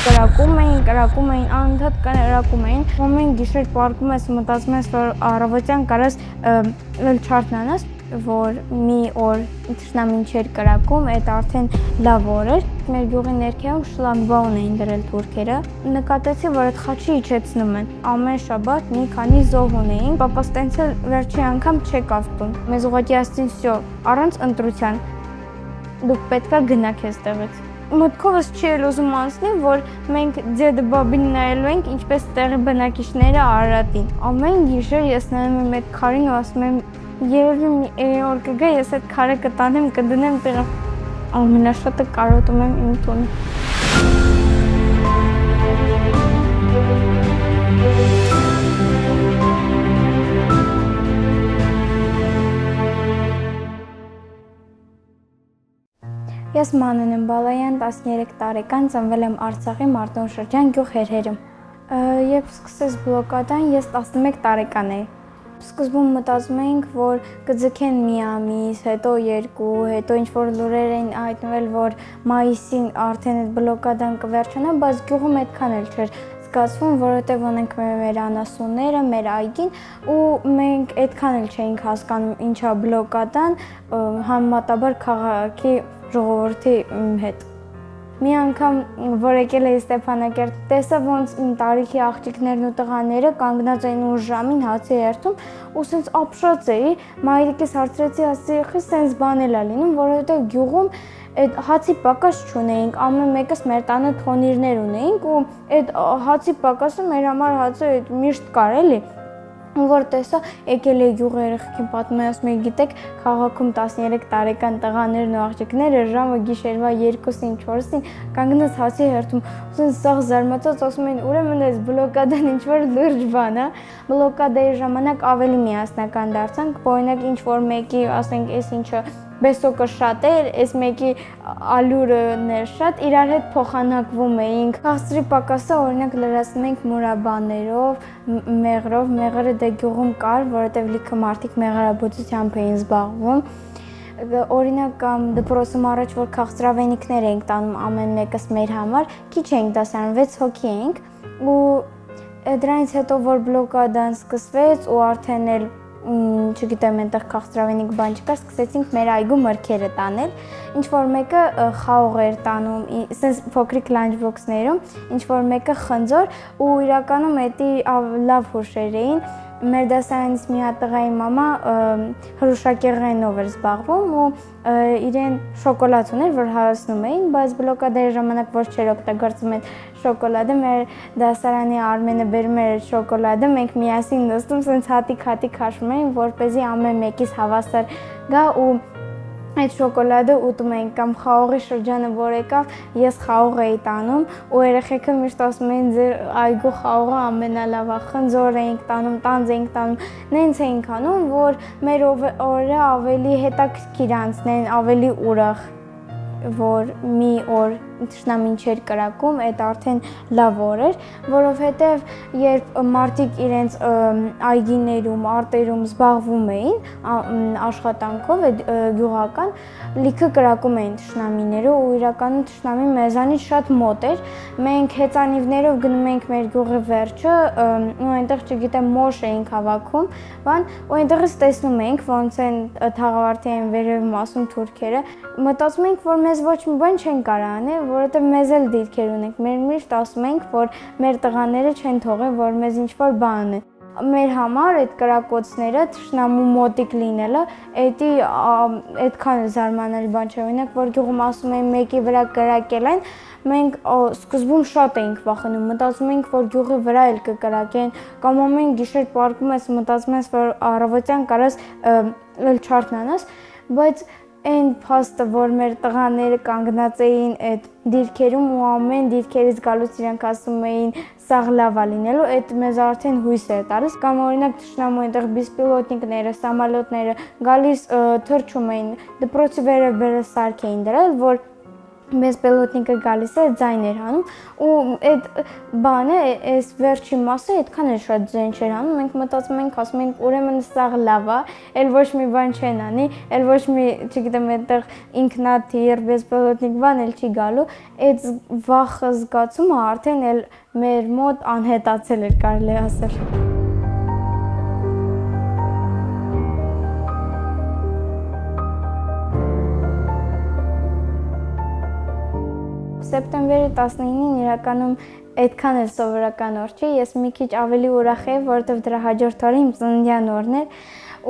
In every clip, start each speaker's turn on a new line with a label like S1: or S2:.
S1: կրակում էին, անընդհատ կրակում էին։ Ամեն գիշեր պարկում ես, մտածում ես, որ առավոտյան կարաս չարթնանաս, որ մի օր թշնամին չէր կրակում, այդ արդեն լավ օր էր։ Մեր գյուղի ներքևում շլագբաուն էին դրել թուրքերը։ Նկատեցի, որ այդ խաչի իջեցնում են։ Ամեն շաբաթ մի քանի զոհ ունեին։ Պապաս տենց էլ վերջի անգամ չեկավ տուն։ Մեզ ուղղակի ասեցին, «Всё, առանց ընտրության դուք պետքա գնաք այստեղից»։ Մտքովս չի էլ ուզում անցնի, որ մենք ձեդը բաբին նայելու ենք, ինչպես տեղի բնակիչները Արարատին։ Ամեն գիշեր ես նայում եմ այդ քարին ու ասում եմ, երևի մի օր կգա, ես այդ քարը կտանեմ, կդնեմ տեղը։ Ամենաշատը կարոտում եմ իմ տունը։ Ես Մանեն եմ Բալայան, 13 տարեկան, ծնվել եմ Արցախի Մարտունու շրջան գյուղ Հերհերում։ Երբ սկսեց բլոկադան, ես 11 տարեկան էի։ Սկզբում մտածում էինք, որ կձգեն մի ամիս, հետո 2, հետո ինչ-որ լուրեր էին հայտնվել, որ մայիսին արդեն այդ բլոկադան կվերջանա, բայց գյուղում այդքան էլ չէր զգացվում, որովհետև ունենք մեր անասունները, մեր այգին ու մենք այդքան էլ չէինք հասկանում ինչա բլոկադան համեմատաբար քաղաքի ժողովրդի հետ։ Մի անգամ, որ եկել էի Ստեփանակերտ, տեսա ոնց իմ տարիքի աղջիկներն ու տղաները կանգնած էին ուշ ժամին հացի հերթում ու սենց ապշած էի, մայրիկիս հարցրեցի, ասի, «Խի սենց բան էլ ա լինում», որովհետև գյուղում այդ հացի պակաս չունեինք, ամեն մեկս մեր տանը թոնիրներ ունեինք ու այդ հացի պակասը մեր համար հացը միշտ կար էլի։ Որ տեսա, եկել էի գյուղի երեխեքին պատմում եմ, ասում եմ, գիտեք, քաղաքում 13 տարեկան տղաներն ու աղջիկները ժամը գիշերվա 2-ին, 4-ին կանգնած հացի հերթում, ուսեն սաղ զարմացած ասում են, ուրեմն այս բլոկադան ինչ-որ լուրջ բան է։ Բլոկադայի ժամանակ ավելի միասնական դարձանք, օրինակ ինչ-որ մեկի, ասենք, այս ինչը բեսոկը շատ էր, այս մեկի ալյուրն էր շատ, իրար հետ փոխանակվում էինք։ Քաղցրի պակասը օրինակ լրացնում էինք մուրաբաներով, մեղրով, մեղրը դե գյուղում կար, որովհետև լիքը մարդիկ մեղրաբուծությամբ էին զբաղվում։ Օրինակ կամ դպրոցում առաջ որ քաղցրավենիքներ էինք տանում ամեն մեկս մեր համար, քիչ էինք դասարանում, 6 հոգի էինք ու դրանից հետո որ բլոկադան սկսվեց ու արդեն էլ չգիտեմ, այնտեղ քաղցրավենիք բան չկար, սկսեցինք մեր այգու մրգերը տանել, ինչ-որ մեկը խաղող էր տանում, սենց փոքրիկ լանչբոքսներում, ինչ-որ մեկը խնձոր ու իրականում էդի լավ հուշեր էին, մեր դասարանից մի հատ տղայի մամա հրուշակեղենով էր զբաղվում ու իրեն շոկոլադ ուներ, որ հավացնում էին, բայց բլոկադայի ժամանակ որ չէր օգտագործում այդ շոկոլադը, մեր դասարանի Արմենը բերում էր շոկոլադը, մենք միասին նստում, սենց հատիկ հաշվում էին, որպեսզի ամեն մեկից հավասար գա ու այդ շոկոլադը ուտում էինք կամ խաղողի շրջանը որ եկավ, ես խաղող էի տանում ու երեխեքը միշտ ասում էին ձեր այգու խաղողը ամենալավը, խնձոր էինք տանում, տանձ էինք տանում, նենց էինք անում, որ մեր օրը ավելի հետաքրքիր անցնեն, ավելի ուրախ, որ մի օր թշնամին չէր կրակում, այդ արդեն լավ օր էր, որովհետև երբ մարդիկ իրենց այգիներում, արտերում զբաղվում էին աշխատանքով, գյուղական, լիքը կրակում էին թշնամիները ու իրականում թշնամին մեզանից շատ մոտ էր, մենք հեծանիվներով գնում էինք մեր գյուղի վերջը ու այնտեղ չգիտեմ մոշ էինք հավաքում, ու այնտեղից տեսնում էինք ոնց են թաղավարտի են վերևում ասում թուրքերը, մտածում էինք, որ մեզ ոչ մի բան չեն կարող անել, որովհետև մեզ էլ դիրքեր ունենք, մեր միշտ ասում ենք, որ մեր տղաները չեն թողել, որ մեզ ինչ-որ բան անեն։ Մեր համար այդ կրակոցները, թշնամու մոտիկ լինելը, այդքան զարմանալի բան չէ, օրինակ, որ գյուղում ասում են մեկի վրա կրակել են, մենք սկզբում շատ էինք վախենում, մտածում էինք, որ գյուղի վրա էլ կկրակեն, կամ ամեն գիշեր պարկում ես, մտածում ես, որ առավոտյան կարաս չարթնանաս, բայց այն փաստը, որ մեր տղաները կանգնած էին այդ դիրքերում ու ամեն դիրքերից գալուց իրանք ասում էին սաղ լավ է լինելու, այդ մեզ արդեն հույս է տալիս, կամ օրինակ թշնամու այնտեղ բիսպիլոտնիկները, սամալյոտները գալիս թռչում էին, դպրոցի վերև սարք էին դրել, որ Մեզ պելոտնիկը գալիս է ձայներ հանում ու այդ բանը, այս վերջի մասը այդքան էլ շատ ձայն չէր հանում, մենք մտածում ենք, ասում ենք ուրեմն սաղ լավ է, էլ ոչ մի բան չեն անի, էլ ոչ մի, չգիտեմ, այդտեղ ինքնաթիռ, բեսպելոտնիկ բան էլ չի գալու, այդ վախ զգացումը արդեն էլ մեր մոտ անհետացել էր, կարելի ասել։ Սեպտեմբերի 19-ին իրականում այդքան էլ սովորական օր չի, ես մի քիչ ավելի ուրախ եմ, որովհետև դրա հաջորդ օրը իմ ծննդյան օրն էր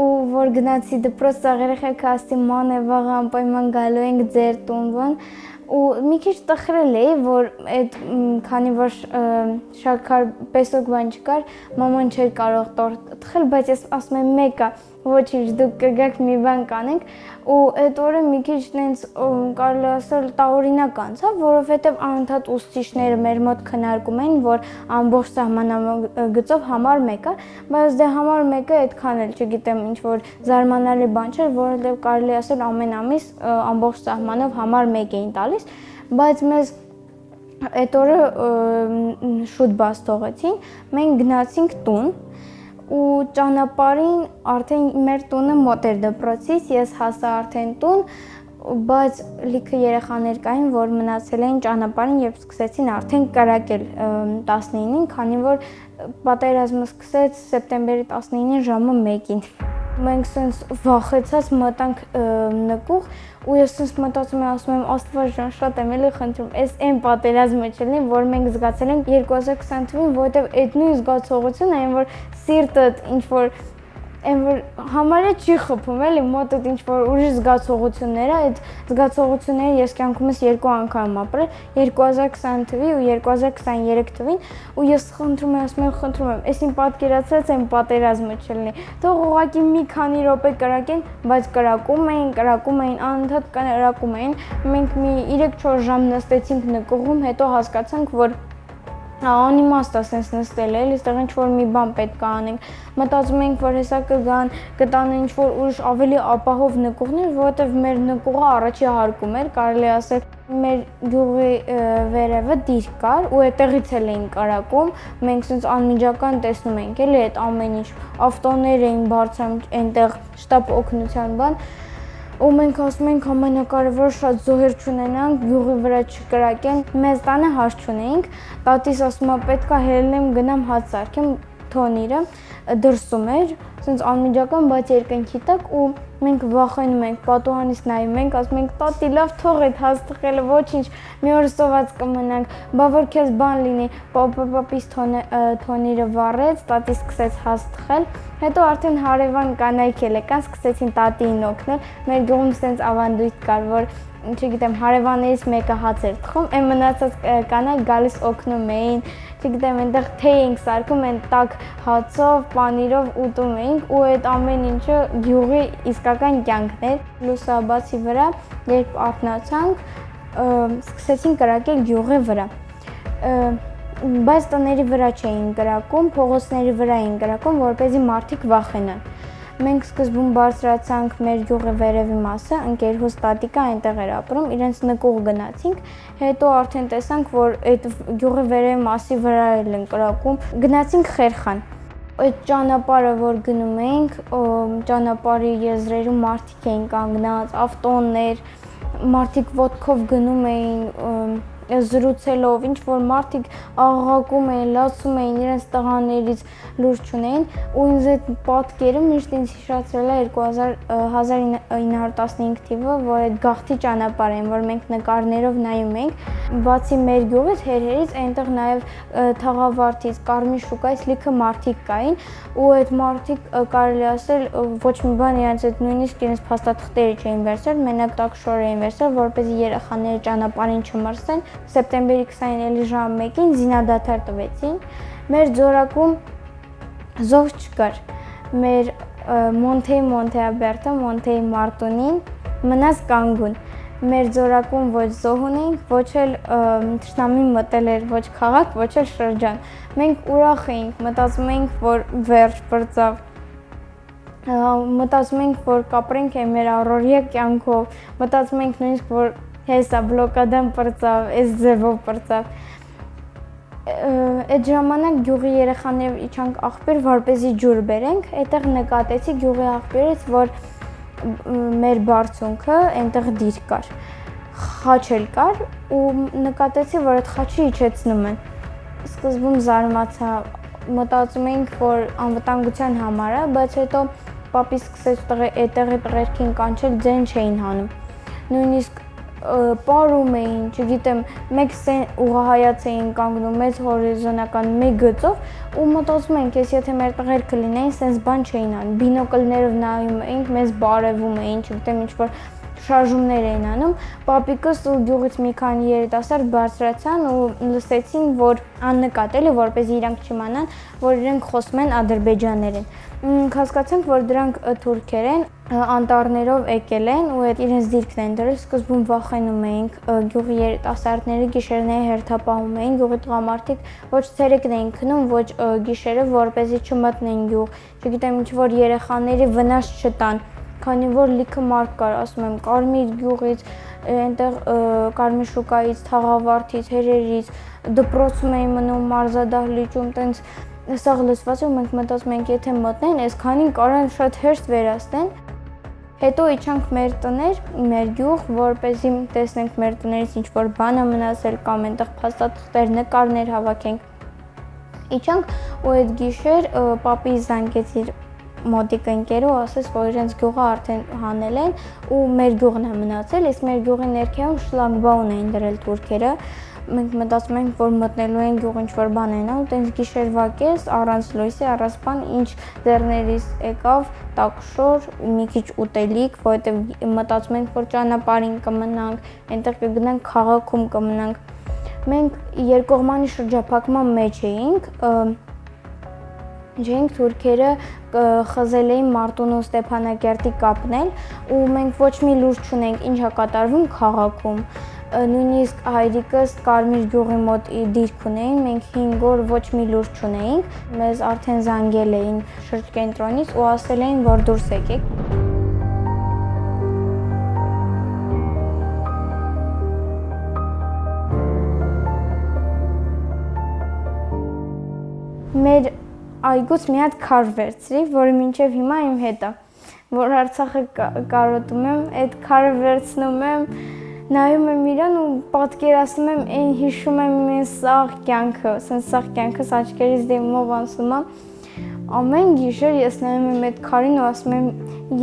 S1: ու որ գնացի դպրոց, սաղ երեխեքը ասի ման է վաղ անպայման գալու ենք ձեր տուն ու մի քիչ տխրել էի, որ այդ քանի որ շաքար պեսոկ բան չկար, մաման չէր կարող տորտ թխել, բայց ես ասում եմ մեկը ոչինչ դուք կգաք մի բան կանենք ու այդ օրը մի քիչ տենց կարելի ասել տարօրինակ անցավ, որովհետև անընդհատ ուսուցիչները մեր մոտ քննարկում էին, որ ամբողջ սահմանագծով համար 1 է, բայց դե համար 1-ը այդքան էլ չգիտեմ ինչ որ զարմանալի բան չէր, որովհետև կարելի ասել ամեն ամիս ամբողջ սահմանով համար 1 էին տալիս, բայց մեզ այդ օրը շուտ բաց թողեցին, մենք գնացինք տուն ու ճանապարհին արդեն մեր տունը մոտ էր դպրոցից, ես հասա արդեն տուն, բայց լիքը երեխաներ կային, որ մնացել էին ճանապարհին, երբ սկսեցին արդեն կրակել 19-ին, քանի որ պատերազմը սկսեց սեպտեմբերի 19-ին ժամը 1-ին։ Մենք սենց վախեցած մտանք նկուղ ու ես սենց մտածում եմ, ասում եմ Աստված ջան, շատ եմ էլի խնդրում, այս այն պատերազմը չլինի, որ մենք զգացել ենք 2020 թվականին, որովհետև այդ նույն զգացողությունն այն որ սիրտդ ինչ որ այն որ համարը չի խփում էլի մոտդ ինչ որ ուրիշ զգացողություններ է, այդ զգացողությունները ես կյանքումս 2 անգամ ապրել 2020 թվի ու 2023 թվին ու ես խնդրում եմ, ասում եմ, խնդրում եմ, այսին պատկերացրած այն պատերազմը չլինի։ Թող ուղղակի մի քանի րոպե կրակեն, բայց կրակում էին, անընդհատ կրակում էին։ Մենք մի 3-4 ժամ նստեցինք նկուղում, հետո հասկացանք, որ անիմաստ է սենց նստել է, այստեղ ինչ-որ մի բան պետք է անենք, մտածում ենք, որ հեսա կգան, կտանեն ինչ-որ ուրիշ ավելի ապահով նկուղներ, որովհետև մեր նկուղը առաջի հարկում էր, կարելի ասել, մեր գյուղի վերևը դիր կար ու այդտեղից էլ էին կրակում, մենք սենց անմիջական տեսնում ենք էլի այդ ամեն ինչ, ավտոներ էին բարձրանում այնտեղ շտապ օգնության բան, ու մենք ասում ենք ամենակարևորը շատ զոհեր չունենանք, գյուղի վրա չկրակեն, մեզ տանը հաց չունեինք, տատիս ասում է պետք է հելնեմ գնամ հաց սարքեմ, թոնիրը դրսում էր, սենց անմիջական, բայց երկնքի տակ ու մենք վախենում ենք, պատուհանից նայում ենք, ասում ենք տատի լավ թող այդ հաց թխելը, ոչինչ, մի օր սոված կմնանք, բա որ քեզ բան լինի, պապիս թոնիրը վառեց, տատի սկսեց հաց թխել, հետո արդեն հարևան կանայք էլ եկան, սկսեցին տատիին օգնել, մեր գյուղում սենց ավանդույթ կար, որ չգիտեմ, հարևաններից մեկը հաց էր թխում, այն մնացած կանայք գալիս օգնում էին, չգիտեմ, այնտեղ թեյ էինք սարքում, այն տաք հացով, պանիրով ուտում էինք ու այդ ամեն ինչը գյուղի իսկական կյանքն էր։ Լուսաբացի վրա, երբ արթնացանք, սկսեցին կրակել գյուղի վրա։ Բայց տների վրա չէին կրակում, փողոցների վրա էին կրակում, որպեսզի մարդիկ վախենան։ Մենք սկզբում բարձրացանք մեր գյուղի վերևի մասը, ընկերուհուս տատիկը այնտեղ էր ապրում, իրենց նկուղ գնացինք, հետո արդեն տեսանք, որ այդ գյուղի վերևի մասի վրա են կրակում, գնացինք Խերխան։ Այդ ճանապարհը, որ գնում էինք, ճանապարհի եզրերում մարդիկ էին կանգնած, ավտոներ, մարդիկ ոտքով գնում էին զրուցելով, ինչ որ մարդիկ աղաղակում էին, լացում էին, իրենց տղաներից լուրջ չունեին ու ինձ այդ պատկերը միշտ ինձ հիշացրել է 1915 թիվը, որ այդ գաղթի ճանապարհ են, որ մենք նկարներով նայում ենք, բացի մեր գյուղից, հերհերից, այնտեղ նաև Թաղավարտից, Կարմիր շուկայից լիքը մարդիկ կային ու այդ մարդիկ կարելի ասել ոչ մի բան իրենց այդ նույնիսկ իրենց փաստաթղթերը չէին վերցրել, մենակ տաք շոր էին վերցրել, որպեսզի երեխաները ճանապարհին չմրսեն։ Սեպտեմբերի 20-ին էլի ժամը 1-ին զինադադար տվեցին։ Մեր ձորակում զոհ չկար։ Մեր Մոնթեյ Մոնթեյ Մարտունին մնաց կանգուն։ Մեր ձորակում ոչ զոհ ունեինք, ոչ էլ թշնամին մտել էր ոչ քաղաք, ոչ էլ շրջան։ Մենք ուրախ էինք, մտածում էինք, որ վերջ բրծավ։ Մտածում էինք, որ կապրենք մեր առօրյա կյանքով, մտածում էինք նույնիսկ, որ հեսա բլոկադան պրծավ, այս ձևով պրծավ։ Այդ ժամանակ գյուղի երեխաները իջանք աղբյուր, որպեսզի ջուր բերենք, այդտեղ նկատեցի գյուղի աղբյուրից, որ մեր բարձունքը այնտեղ դիր կար, խաչ էլ կար ու նկատեցի, որ այդ խաչը իջեցնում են։ Սկզբում զարմացա, մտածում էինք, որ անվտանգության համար է, բայց հետո պապի սկսեց այդտեղի տղերքին կանչել, ձեն չէին հանում։ Նույնիսկ պարում էին, չգիտեմ, մեկ ուղղահայաց էին կանգնում, մեծ հորիզոնական մեկ գծով ու մտածում ենք, եթե մեր տղերքը լինեին, սենց բան չէին անում, բինոկլներով նայում էինք, մեզ բարևում էին, չգիտեմ ինչ-որ շարժումներ էին անում, պապիկս ու գյուղից մի քանի երիտասարդ բարձրացան ու լսեցին, որ աննկատ էլի, որպեսզի իրանք չիմանան, որ իրենք խոսում են ադրբեջաներեն։ Հասկացանք, որ դրանք թուրքեր են, անտառներով եկել են ու այդ իրենց դիրքն են դրել, սկզբում վախենում էինք, գյուղի երիտասարդները գիշերները հերթապահում էին, գյուղի տղամարդիկ ոչ ցերեկն էին քնում, ոչ գիշերը, որպեսզի չմտնեն գյուղ, չգիտեմ ինչ-որ երեխաների վնաս չտան, քանի որ լիքը մարդ կար, ասում եմ, Կարմիր գյուղից, այնտեղ Կարմիր շուկայից, Թաղավարտից, Հերերից, դպրոցում էին մնում, մարզադահլիճում, տենց սաղ լսված ու մենք մտածում ենք, եթե մտնեն, այսքանին կարան շատ հեշտ վերացնեն։ Հետո իջանք մեր տներ, մեր գյուղ, որպեսզի տեսնենք մեր տներից ինչ-որ բան է մնացել կամ այնտեղ փաստաթղթեր, նկարներ հավաքենք։ Իջանք ու այդ գիշեր պապի զանգեց իր մոտիկ ընկերը ու ասեց, որ իրենց գյուղը արդեն հանել են ու մեր գյուղն է մնացել, իսկ մեր գյուղի ներքևում շլագբաուն էին դրել թուրքերը։ Մենք մտածում ենք, որ մտնելու են գյուղ ինչ-որ բան են, ու տենց գիշերվա կես առանց լույսի, առանց բան, ինչ ձեռներիս եկավ, տաքշոր, մի քիչ ուտելիք, որովհետև մտածում ենք, որ ճանապարհին կմնանք, այնտեղ կգնանք քաղաքում կմնանք։ Մենք երկկողմանի շրջափակման մեջ էինք, թուրքերը խզել էին Մարտունու Ստեփանակերտի կապնել ու մենք ոչ մի լուրջ չունենք ինչ է կատարվում քաղաքում։ Նույնիսկ հայրիկս Կարմիր գյուղի մոտ դիրք ունեին, մենք 5 օր ոչ մի լուրջ չունեինք, մեզ արդեն զանգել էին շրջկենտրոնից ու ասել էին, որ դուրս եկեք։ Մեր այգուց մի հատ քար վերցրի, որը մինչև հիմա իմ հետ է, որ Արցախը կարոտում եմ, այդ քարը վերցնում եմ, նայում եմ իրան ու պատկերացնում եմ, այն հիշում եմ իմ սաղ կյանքը, սենց սաղ կյանքս աչքերից դեմով անցնում է։ Ամեն գիշեր ես նայում եմ այդ քարին ու ասում եմ,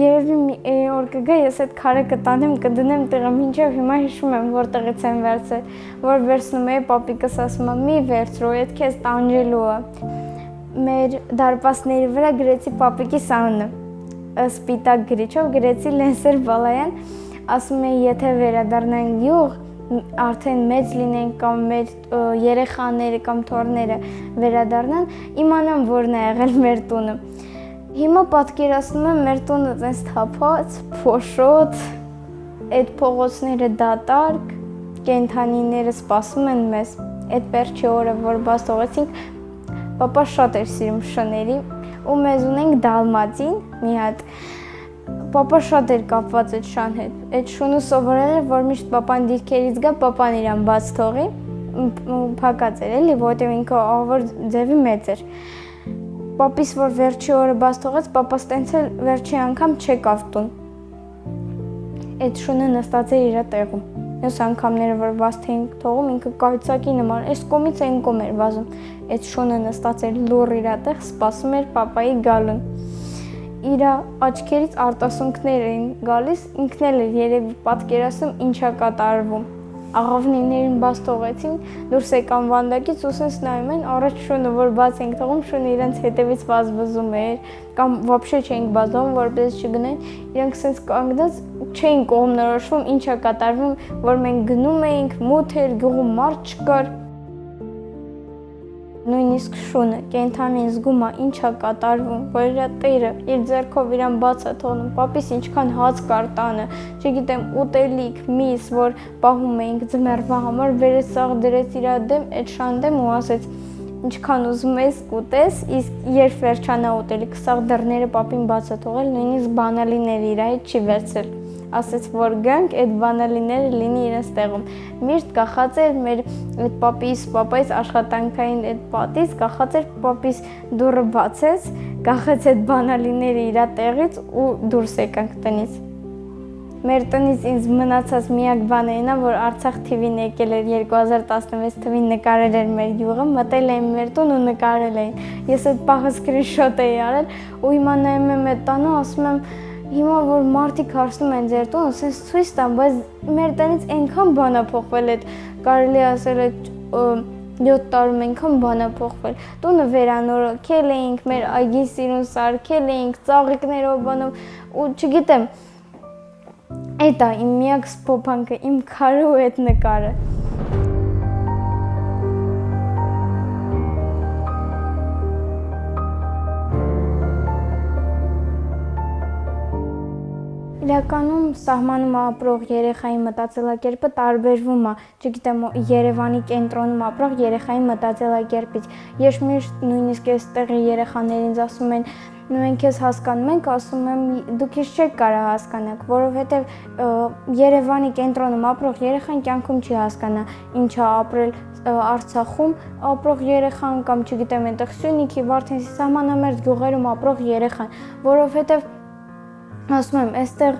S1: երևի մի օր կգա, ես այդ քարը կտանեմ, կդնեմ տեղը, մինչև հիմա հիշում եմ, որտեղից եմ վերցրել, որ վերցնում էի, պապիկս ասում է, մի վերցրու, այդ քեզ տանջելու է։ Մեր դարպասների վրա գրեցի պապիկիս անունը, սպիտակ գրիչով գրեցի Լենսեր Բալայան, ասում էի, եթե վերադառնանք գյուղ, արդեն մեծ լինենք կամ մեր երեխաները կամ թոռները վերադառնան, իմանամ որն է եղել մեր տունը։ Հիմա պատկերացնում եմ մեր տունը տենց թափած, փոշոտ, այդ փողոցները դատարկ, կենդանիները սպասում են մեզ, այդ վերջի օրը, որ բաց թողեցինք, պապա շատ էր սիրում շների ու մեզ ունենք դալմատին մի հատ, պապա շատ էր կապված այդ շան հետ, այդ շունը սովորել էր, որ միշտ պապան դիրքերից գա, պապան իրան բաց թողի, փակած էր էլի, որովհետև ինքը ահավոր ձևի մեծ էր։ Պապիս, որ վերջի օրը բաց թողեց, պապաս տենց էլ վերջի անգամ չեկավ տուն։ Այդ շունը նստած էր իր տեղում։ Մյուս անգամները, որ բաց էինք թողում, ինքը կայծակի նման, այս կողմից այն կողմ էր վազում։ Այդ շունը նստած էր լուռ իր տեղ, սպասում էր պապայի գալուն։ Իր աչքերից արտասունքներ էին գալիս, ինքն էլ էր երևի պատկերացնում ինչա կատարվում։ Աղավնիներին բաց թողեցին, դուրս եկան վանդակից ու սենց նայում են, առաջ շունը, որ բաց ենք թողում, շունը իրենց հետևից վազվզում էր, կամ вообще չենք բազում, որպես չգնեն, իրենք սենց կանգնած չէին կողմնորոշվում, ինչա կատարվում, որ մենք գնում էինք, մութ էր, գյուղում մարդ չկար։ Նույնիսկ շունը, կենդանին զգում է ինչա կատարվում, որ իր տերը իր ձեռքով իրան բաց է թողնում, պապիս ինչքան հաց կար տանը, չգիտեմ, ուտելիք, միս, որ պահում էինք ձմեռվա համար, վերեց սաղ դրեց իր դեմ, այդ շան դեմ ու ասեց, ինչքան ուզում ես կուտես, իսկ երբ վերջանա ուտելիք, սաղ դռները պապին բաց է թողել, նույնիսկ բանալիները իր հետ չի վերցրել, ասեց, որ գանք, այդ բանալիները լինի իրենց տեղում։ Միշտ կախած էր մեր այդ պապայիս աշխատանքային այդ պատից, կախած էր պապիս դուռը բացեց, կախեց այդ բանալիները իր տեղից ու դուրս եկանք տնից։ Մեր տնից ինձ մնացած միակ բանը այն է, որ Արցախ TV-ն եկել էր 2016 թվին նկարել էր մեր յուղը, մտել էին մեր տուն ու նկարել էին։ Ես այդ պահը սկրինշոտ էի արել ու հիմա նայում եմ այդ տանը, ասում եմ հիմա որ մարդիկ հարցնում են ձեր տուն, ասես ցույց տամ, բայց մեր տնից այնքան բան է փոխվել, այդ կարելի ասել այդ 7 տարում այնքան բան է փոխվել։ Տունը վերանորոգել էինք, մեր այգին սիրուն սարքել էինք, ծաղիկներով բանով ու չգիտեմ Էդ է իմ միակ սփոփանքը, իմ քարը ու այդ նկարը։ Իրականում սահմանում ապրող երեխայի մտածելակերպը տարբերվում է, չգիտեմ, Երևանի կենտրոնում ապրող երեխայի մտածելակերպից։ Ես միշտ նույնիսկ այստեղի երեխաներին ինձ ասում են մենք քեզ հասկանում ենք, ասում եմ դուք ես չեք կարող հասկանաք, որովհետև Երևանի կենտրոնում ապրող երեխան կյանքում չի հասկանա ինչ է ապրել Արցախում ապրող երեխան կամ չգիտեմ այնտեղ Սյունիքի, Վարդենիսի սահմանամերձ գյուղերում ապրող երեխան, որովհետև ասում եմ այստեղ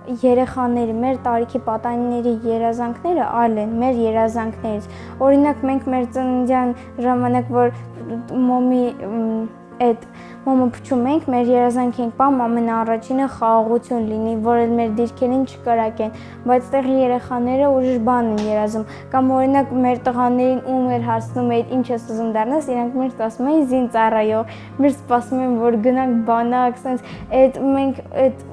S1: երեխաների, մեր տարիքի պատանիների երազանքները այլ են մեր երազանքներից։ Օրինակ մենք մեր ծննդյան ժամանակ, որ մոմը փչում ենք, մեր երազանք ենք պամ ամենաառաջինը խաղաղություն լինի, որ էլ մեր դիրքերին չկրակեն, բայց տեղի երեխաները ուրիշ բան են երազում, կամ օրինակ մեր տղաներին ու մեր հարցնում էին ինչ ես ուզում դառնաս, իրանք միշտ ասում էին զինծառայող, միշտ սպասում են որ գնանք բանակ, sense այդ մենք այդ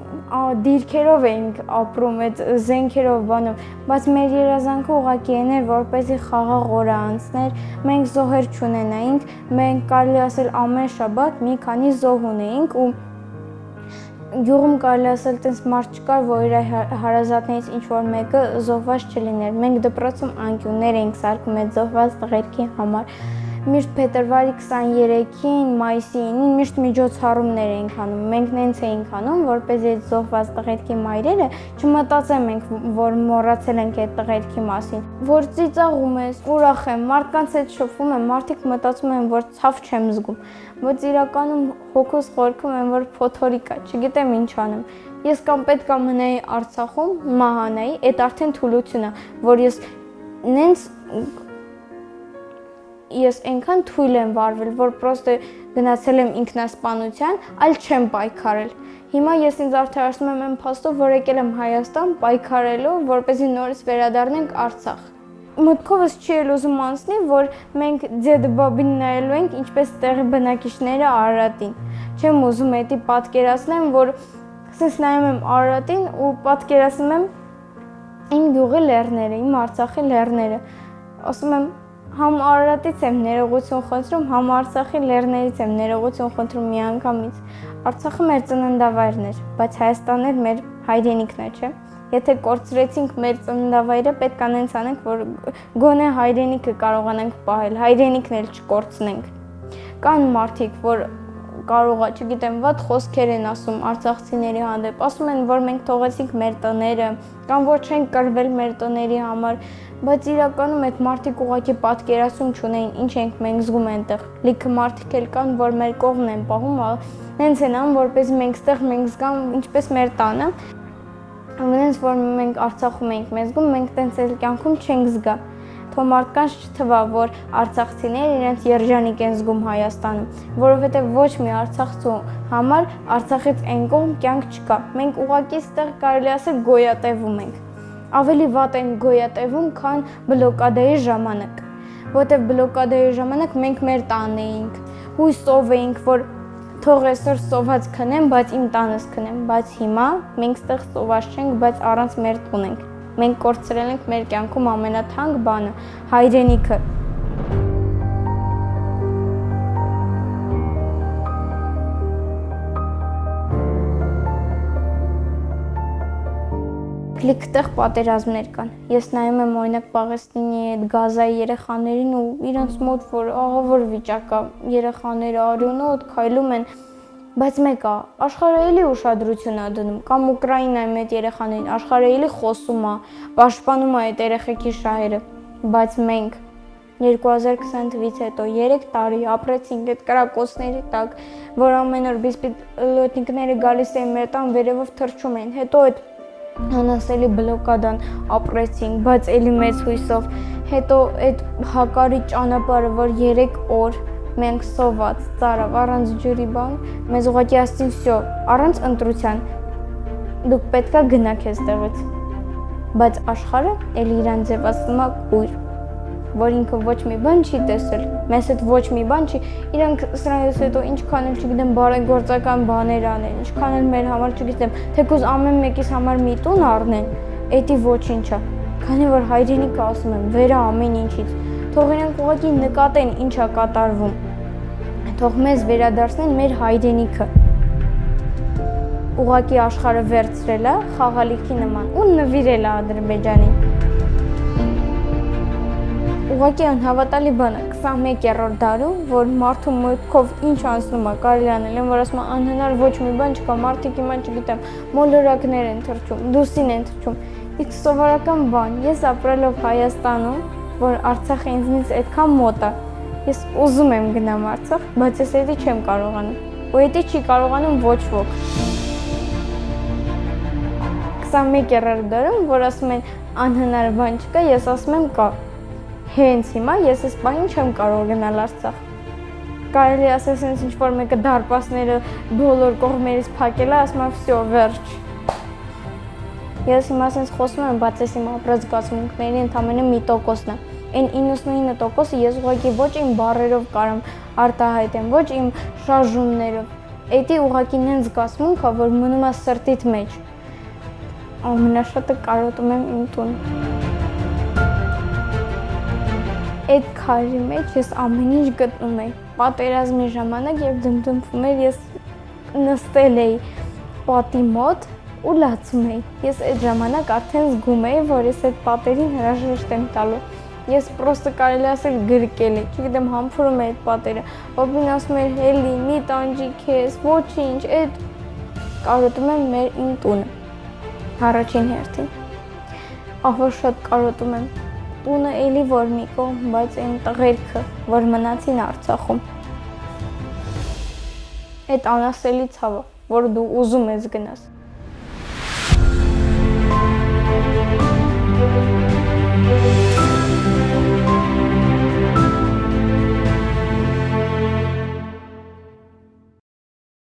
S1: դիրքերով էինք ապրում, այդ զենքերով բանով, բայց մեր երազանքը ուղղակի այն էր, որպեսզի խաղաղ օրը անցներ, մենք զոհեր չունենայինք, մենք կարելի ասել ամեն շաբաթ մի քանի զոհ ունեինք ու գյուղում կարելի ասել տես մարդ չկար, որ իր հարազատներից ինչ-որ մեկը զոհված չլիներ, մենք դպրոցում անկյուններ էինք սարքում այդ զոհված տղերքի համար, միշտ փետրվարի 23-ին, մայիսի 9-ին միշտ միջոցառումներ էինք անում, մենք նենց էինք անում, որպեսզի այդ զոհված տղերքի մայրերը չմտածեն մենք, որ մոռացել ենք այդ տղերքի մասին, որ ծիծաղում ես, ուրախ եմ, մարդկանց հետ շփվում եմ, մարդիկ մտածում են, որ ցավ չեմ զգում, բայց իրականում հոգուս խորքում եմ, որ փոթորիկ է, չգիտեմ ինչ անեմ։ Ես կամ պետք է մնայի Արցախում, մահանայի, այդ արդեն թուլություն է, որ ես այնքան թույլ եմ վարվել, որ պրոստը գնացել եմ ինքնասպանության, այլ չեմ պայքարել։ Հիմա ես ինձ արդարացնում եմ այն փաստով, որ եկել եմ Հայաստան պայքարելու, որպեսզի նորից վերադառնանք Արցախ։ Մտքովս չի էլ ուզում անցնի, որ մենք ձեդը բաբին նայելու ենք, ինչպես տեղի բնակիչները Արարատին։ Չեմ ուզում էդի պատկերացնեմ, որ սենց նայում եմ Արարատին ու պատկերացնում եմ իմ գյուղի լեռները, իմ Արցախի լեռները։ Ասում եմ համ Արարատից եմ ներողություն խնդրում, համ Արցախի լեռներից եմ ներողություն խնդրում միանգամից։ Արցախը մեր ծննդավայրն էր, բայց Հայաստանն էր մեր հայրենիքն է, չէ՞։ Եթե կորցրեցինք մեր ծննդավայրը, պետք է նենց անենք, որ գոնե հայրենիքը կարողանանք պահել, հայրենիքն էլ չկորցնենք։ Կան մարդիկ, որ կարող է, չգիտեմ, վատ խոսքեր են ասում արցախցիների հանդեպ, ասում են, որ մենք թողեցինք մեր տները, կամ որ չենք կռվել մեր տների համար, բայց իրականում այդ մարդիկ ուղղակի պատկերացում չունեն, ինչ ենք մենք զգում այնտեղ։ Լիքը մարդիկ էլ կան, որ մեր կողմն են պահում, նենց են անում, որպեսզի մենք ստեղ մենք զգամ ինչպես մեր տանը, նենց որ մենք Արցախում ենք մեզ զգում, մենք տենց էլ կյանքում չենք զգա։ Թող մարդկանց չթվա, որ արցախցիները իրենց երջանիկ են զգում Հայաստանում, որովհետև ոչ մի արցախցու համար Արցախից այն կողմ կյանք չկա։ Մենք ուղղակի ստեղ կարելի ասել գոյատևում ենք։ Ավելի վատ են գոյատևում, քան բլոկադայի ժամանակ, որտեղ բլոկադայի ժամանակ մենք մեր տանն էինք, հույսով էինք, որ թող այսօր սոված քնեմ, բայց իմ տանս քնեմ, բայց հիմա մենք ստեղ սոված չենք, բայց առանց մեր տուն ենք։ Մենք կորցրել ենք մեր կյանքում ամենաթանկ բանը, հայրենիքը։ Լիքտեղ պատերազմներ կան։ Ես նայում եմ օրինակ Պաղեստինի այդ Գազայի երեխաներին ու իրենց մոտ որ ահավոր վիճակ կա, երեխաները արյունոտ քայլում են, Բայց մեկը աշխարհը էլի ուշադրություն է դնում, կամ Ուկրաինայում այդ երեխաներին աշխարհը էլի խոսում է, պաշտպանում է այդ երեխեքի շահերը, բայց մենք 2020 թվականից հետո 3 տարի ապրեցինք այդ կրակոցների տակ, որ ամեն օր բիսպիլոտնիկները գալիս էին մեր տան վերևով թռչում էին, հետո այդ անասելի բլոկադան ապրեցինք, բայց էլի մեծ հույսով, հետո այդ հակարի ճանապարհը, որ 3 օր մենք սոված, ծարավ, առանց ջուրի բան, մեզ ուղղակի ասեցին всё, առանց ընտրության, դուք պետքա գնաք այստեղից, բայց աշխարհը էլի իրան ձևացնում է կույր, որ ինքը ոչ մի բան չի տեսել, մեզ հետ ոչ մի բան չի, իրանք սրանից հետո ինչքան էլ չգիտեմ բարեգործական բաներ անեն, ինչքան էլ մեր համար չգիտեմ, թեկուզ ամեն մեկիս համար մի տուն առնեն, էդի ոչինչ է, քանի որ հայրենիքը ասում եմ, վեր է ամեն ինչից, թող իրենք ուղղակի նկատեն ինչ է կատարվում, թող մեզ վերադարձնեն մեր հայրենիքը, ուղղակի աշխարհը վերցրել է խաղալիքի նման ու նվիրել է Ադրբեջանին։ Ուղղակի անհավատալի բան է 21-րդ դարում, որ մարդու մտքով ինչ անցնում է, կարելի անել, որ ասում է անհնար ոչ մի բան չկա, մարդիկ հիմա չգիտեմ, մոլորակներ են թռչում, դուսին են թռչում, իսկ սովորական բան, ես ապրելով Հայաստանում, որ Արցախը ինձնից այդքան մոտ է, ես ուզում եմ գնամ Արցախ, բայց ես էդի չեմ կարողանում, ու էդի չի կարողանում ոչ ոք։ 21-րդ դարում, որ ասում են անհնար բան չկա, ես ասում եմ կա։ Հենց հիմա ես այս բանին չեմ կարող գնալ Արցախ։ Կարելի ասել sense ինչ-որ մեկը դարպասները բոլոր կողմերից փակել է, ասում եմ всё, վերջ։ Ես հիմա sense խոսում եմ, բայց ես իմ ապրած զգացմունքների ընդամենը 1%-ն է։ Այն 99%-ը ես ուղղակի ոչ իմ բառերով կարամ արտահայտեմ, ոչ իմ շարժումներով։ Էդի ուղղակի նենց զգացմունք է, որ մնում է սրտիդ մեջ։ Ամենաշատը կարոտում եմ իմ տուն։ Այդ քարի մեջ ես ամեն ինչ գտնում էի։ Պատերազմի ժամանակ, երբ դմդմվում էր, ես նստել էի պատի մոտ ու լացում էի։ Ես այդ ժամանակ արդեն զգում էի, որ ես այդ պատերին հրաժեշտ եմ տալու։ Ես պրոստը կարելի ասել գրկել էի, չգիտեմ, համբուրում էի այդ պատերը։ Ոբին ասում էր հելի, մի տանջի քեզ, ոչինչ, այդ կարոտում եմ մեր իմ տունը։ Առաջին հերթին։ Ահա շատ կարոտում եմ։ Տունը էլի որ մի կողմ, բայց այն տղերքը, որ մնացին Արցախում։ Այդ անասելի ցավը, որ դու ուզում ես գնաս։